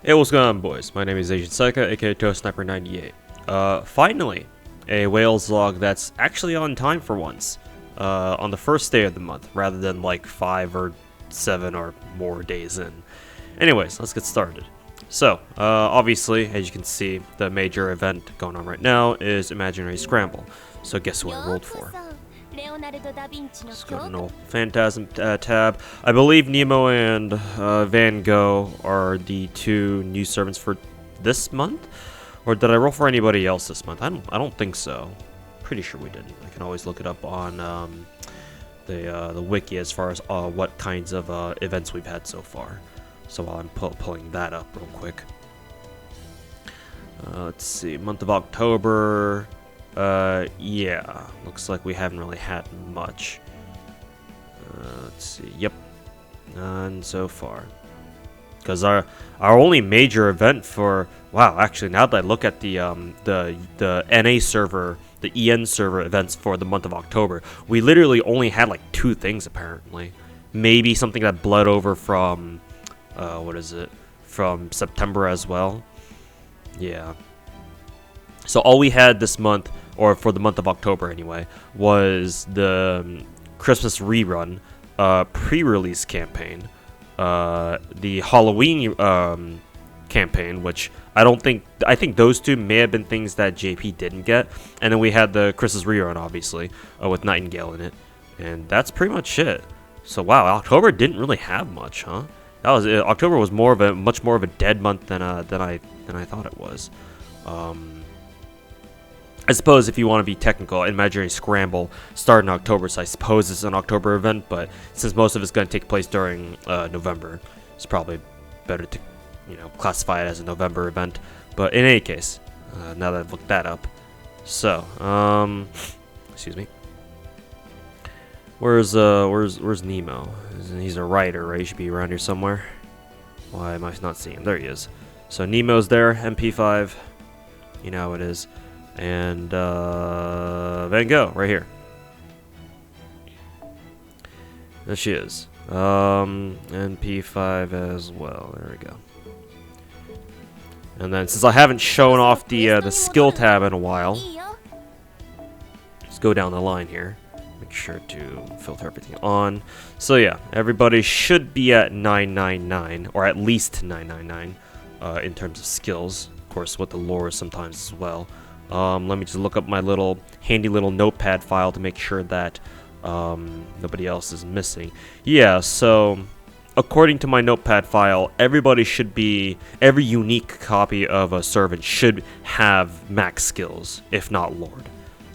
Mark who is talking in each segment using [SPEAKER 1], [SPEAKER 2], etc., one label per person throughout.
[SPEAKER 1] Hey, what's going on, boys? My name is Asian Psycho, aka Toe Sniper 98. Finally, a Wales log that's actually on time for once. On the first day of the month, rather than like 5 or 7 or more days in. Anyways, let's get started. So, obviously, as you can see, the major event going on right now is Imaginary Scramble. So guess who I rolled for? Let's go to Null Phantasm tab. I believe Nemo and Van Gogh are the two new servants for this month, or did I roll for anybody else this month? I don't think so. Pretty sure we didn't. I can always look it up on the wiki as far as what kinds of events we've had so far. So while I'm pulling that up real quick, let's see, month of October. Yeah, looks like we haven't really had much. Let's see, yep, none so far. Because our only major event for, wow, actually now that I look at the NA server, the EN server events for the month of October, we literally only had like 2 things apparently. Maybe something that bled over from, what is it, from September as well. Yeah. So all we had this month, or for the month of October anyway, was the Christmas rerun, pre-release campaign, the Halloween campaign, which I think those 2 may have been things that JP didn't get, and then we had the Christmas rerun, obviously, with Nightingale in it, and that's pretty much it. So wow, October didn't really have much, huh? October was much more of a dead month than I thought it was. I suppose if you want to be technical, Imaginary Scramble started in October, so I suppose it's an October event, but since most of it's going to take place during November, it's probably better to, classify it as a November event. But in any case, now that I've looked that up, so, excuse me. Where's Nemo? He's a writer, right? He should be around here somewhere. Why am I not seeing him? There he is. So Nemo's there, MP5. You know how it is. And Van Gogh right here. There she is. NP5 as well. There we go. And then since I haven't shown off the skill tab in a while, let's go down the line here. Make sure to filter everything on. So yeah, everybody should be at 999, or at least 999, in terms of skills. Of course, with the lore sometimes as well. Let me just look up my handy little notepad file to make sure that nobody else is missing. Yeah, so according to my notepad file, every unique copy of a servant should have max skills, if not Lord.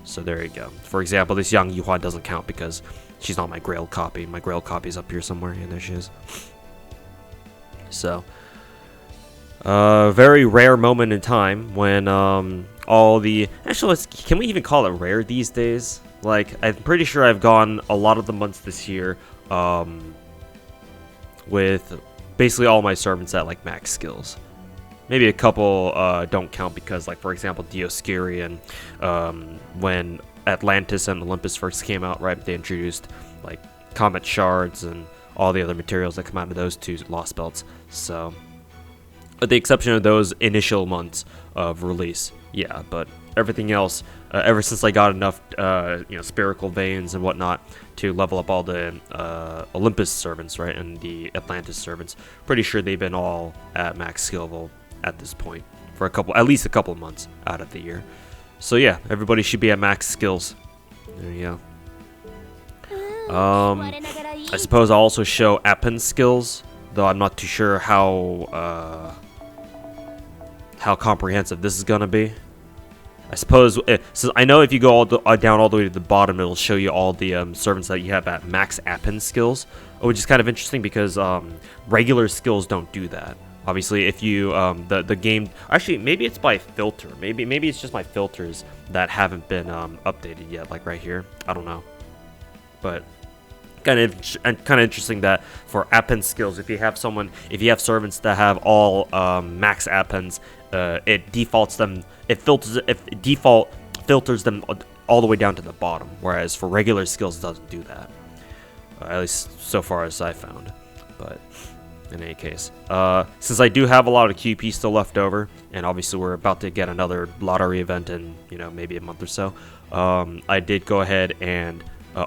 [SPEAKER 1] So there you go. For example, this Yang Yuhua doesn't count because she's not my Grail copy. My Grail copy is up here somewhere, and there she is. So, very rare moment in time when actually, can we even call it rare these days? Like, I'm pretty sure I've gone a lot of the months this year with basically all my servants at like max skills. Maybe a couple don't count because, like, for example, Dioscurian, when Atlantis and Olympus first came out, right, they introduced like comet shards and all the other materials that come out of those 2 lost belts. So, with the exception of those initial months of release, yeah, but everything else, ever since I got enough, spherical veins and whatnot to level up all the Olympus servants, right, and the Atlantis servants, pretty sure they've been all at max skill level at this point for at least a couple of months out of the year. So yeah, everybody should be at max skills. There you go. I suppose I'll also show Appen skills, though I'm not too sure how comprehensive this is gonna be. I suppose, so I know if you go down all the way to the bottom, it'll show you all the servants that you have at max Appen skills, which is kind of interesting because regular skills don't do that. Obviously, if you the game, actually maybe it's by filter. Maybe it's just my filters that haven't been updated yet, like right here. I don't know, but kind of interesting that for Appen skills, if you have servants that have all max Appens, it defaults them. It default filters them all the way down to the bottom, whereas for regular skills it doesn't do that. At least so far as I found. But in any case. Since I do have a lot of QP still left over, and obviously we're about to get another lottery event in, maybe a month or so, I did go ahead and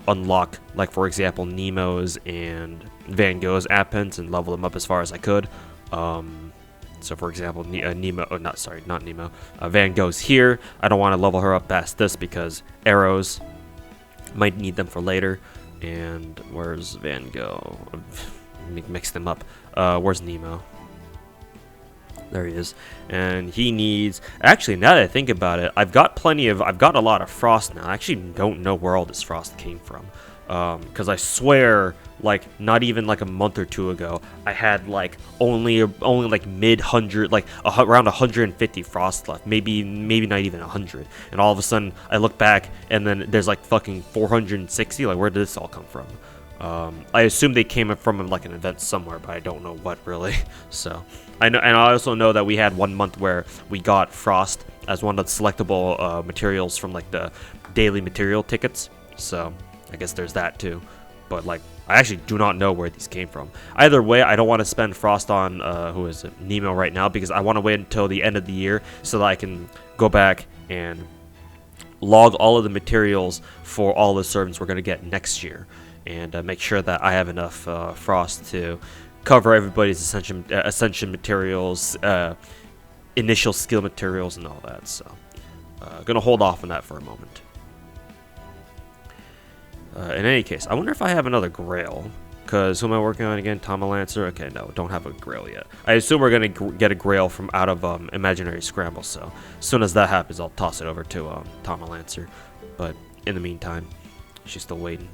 [SPEAKER 1] unlock, like, for example, Nemo's and Van Gogh's app pins and level them up as far as I could. So, for example, not Nemo. Van Gogh's here. I don't want to level her up past this because arrows might need them for later. And where's Van Gogh? Mix them up. Where's Nemo? There he is. And he needs... Actually, now that I think about it, I've got a lot of frost now. I actually don't know where all this frost came from. Because I swear, like, not even like a month or two ago, I had like only like mid-100, like around 150 frost left. Maybe not even 100. And all of a sudden, I look back, and then there's like fucking 460. Like, where did this all come from? I assume they came from like an event somewhere, but I don't know what really. So I know, and I also know that we had 1 month where we got frost as one of the selectable materials from like the daily material tickets. So I guess there's that too. But like, I actually do not know where these came from. Either way, I don't want to spend frost on Nemo right now, because I want to wait until the end of the year so that I can go back and log all of the materials for all the servants we're going to get next year. And make sure that I have enough frost to cover everybody's ascension materials, initial skill materials, and all that. So, gonna hold off on that for a moment. In any case, I wonder if I have another Grail. Because who am I working on again? Tomalancer? Okay, no, don't have a Grail yet. I assume we're gonna get a Grail from out of Imaginary Scramble. So, as soon as that happens, I'll toss it over to Tomalancer. But in the meantime, she's still waiting.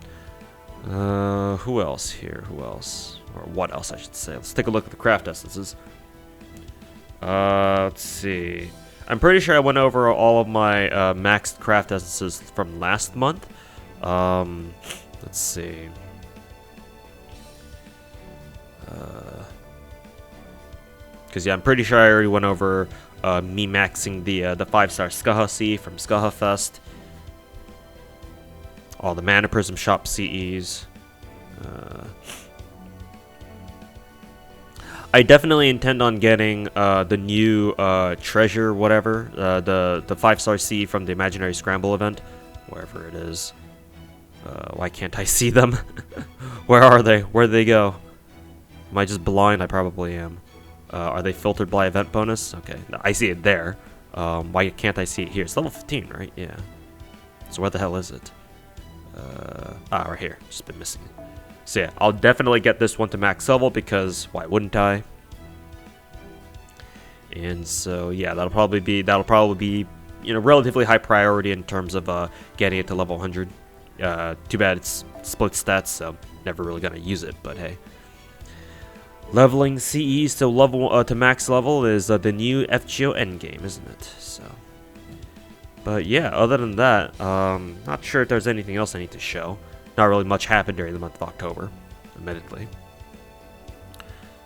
[SPEAKER 1] Who else here? Who else? Or what else, I should say. Let's take a look at the craft essences. Let's see. I'm pretty sure I went over all of my maxed craft essences from last month. Let's see. Because, yeah, I'm pretty sure I already went over me maxing the 5-star Skaha C from Skaha Fest. All the Mana Prism Shop CEs. I definitely intend on getting the new treasure, whatever, the 5-star CE from the Imaginary Scramble event, wherever it is. Why can't I see them? Where are they? Where'd they go? Am I just blind? I probably am. Are they filtered by event bonus? Okay, no, I see it there. Why can't I see it here? It's level 15, right? Yeah. So where the hell is it? Right here. Just been missing it. So yeah, I'll definitely get this one to max level, because why wouldn't I? And so yeah, that'll probably be relatively high priority in terms of getting it to level 100. Too bad it's split stats, so never really gonna use it. But hey, leveling CEs to level to max level is the new FGO endgame, isn't it? So. But yeah, other than that, not sure if there's anything else I need to show. Not really much happened during the month of October, admittedly.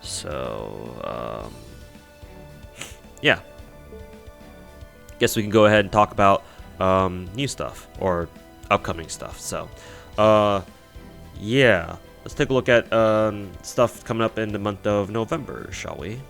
[SPEAKER 1] So, yeah. Guess we can go ahead and talk about new stuff, or upcoming stuff. So, yeah. Let's take a look at stuff coming up in the month of November, shall we?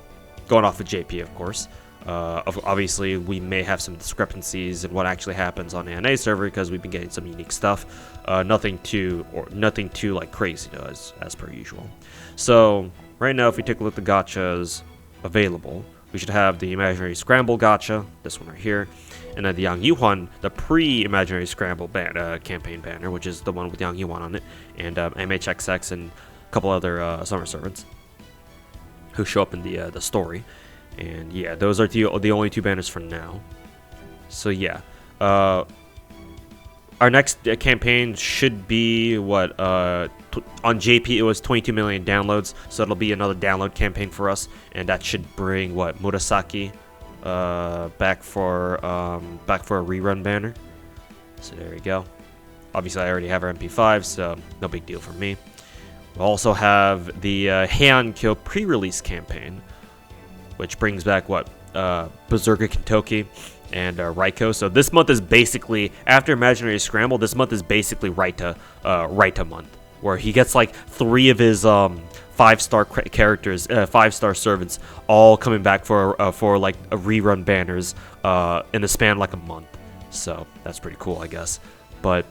[SPEAKER 1] Going off of JP, of course. Obviously, we may have some discrepancies in what actually happens on the ANA server, because we've been getting some unique stuff. Nothing too like crazy though, as per usual. So right now, if we take a look at the gachas available, we should have the Imaginary Scramble gacha, this one right here, and then the Yang Yuan, the pre-Imaginary Scramble campaign banner, which is the one with Yang Yuan on it, and MHXX and a couple other summer servants who show up in the story. And yeah, those are the only two banners for now. So yeah, our next campaign should be what on JP it was 22 million downloads, so it'll be another download campaign for us, and that should bring what Murasaki back for a rerun banner. So there we go. Obviously, I already have our MP5, so no big deal for me. We'll also have the Heian-kyo pre-release campaign, which brings back what Berserker Kintoki and Raiko. So this month is basically, after Imaginary Scramble, this month is basically Raita month. where he gets like 3 of his 5-star characters, 5-star servants, all coming back for like a rerun banners in the span like a month. So that's pretty cool, I guess. But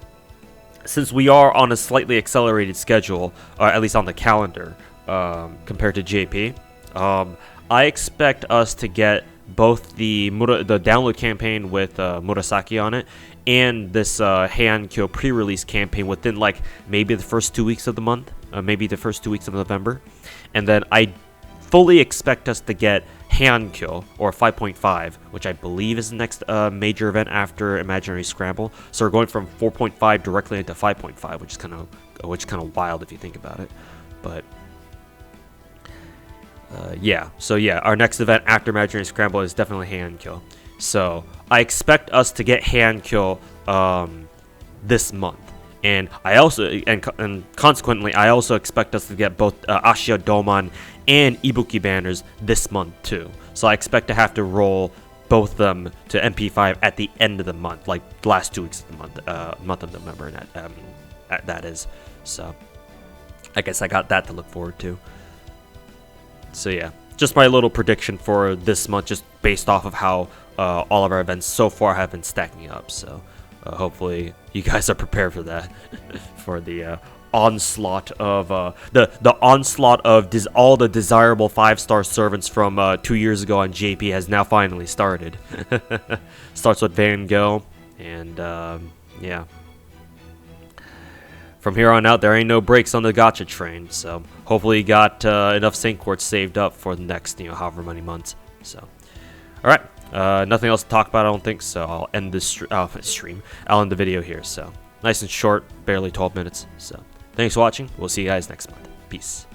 [SPEAKER 1] since we are on a slightly accelerated schedule, or at least on the calendar, compared to JP, I expect us to get both the download campaign with Murasaki on it, and this Heian-kyo pre-release campaign within like maybe the first 2 weeks of the month, maybe the first 2 weeks of November. And then I fully expect us to get Heian-kyo, or 5.5, which I believe is the next major event after Imaginary Scramble. So we're going from 4.5 directly into 5.5, which is kind of wild if you think about it. But yeah, so yeah, our next event after Imaginary Scramble is definitely Heian-kyo. So I expect us to get Heian-kyo this month. And I also, and consequently, I also expect us to get both Ashia Doman and Ibuki banners this month too. So I expect to have to roll both of them to MP5 at the end of the month, like the last 2 weeks of the month of November, and that is. So I guess I got that to look forward to. So yeah, just my little prediction for this month, just based off of how all of our events so far have been stacking up. So hopefully you guys are prepared for that, for the onslaught of the onslaught of all the desirable 5-star servants from 2 years ago on JP has now finally started. Starts with Van Gogh, and yeah. From here on out, there ain't no brakes on the gacha train. So hopefully you got enough sync quartz saved up for the next, however many months. So, all right. Nothing else to talk about, I don't think, so I'll end this stream. I'll end the video here, so nice and short, barely 12 minutes. So thanks for watching. We'll see you guys next month. Peace.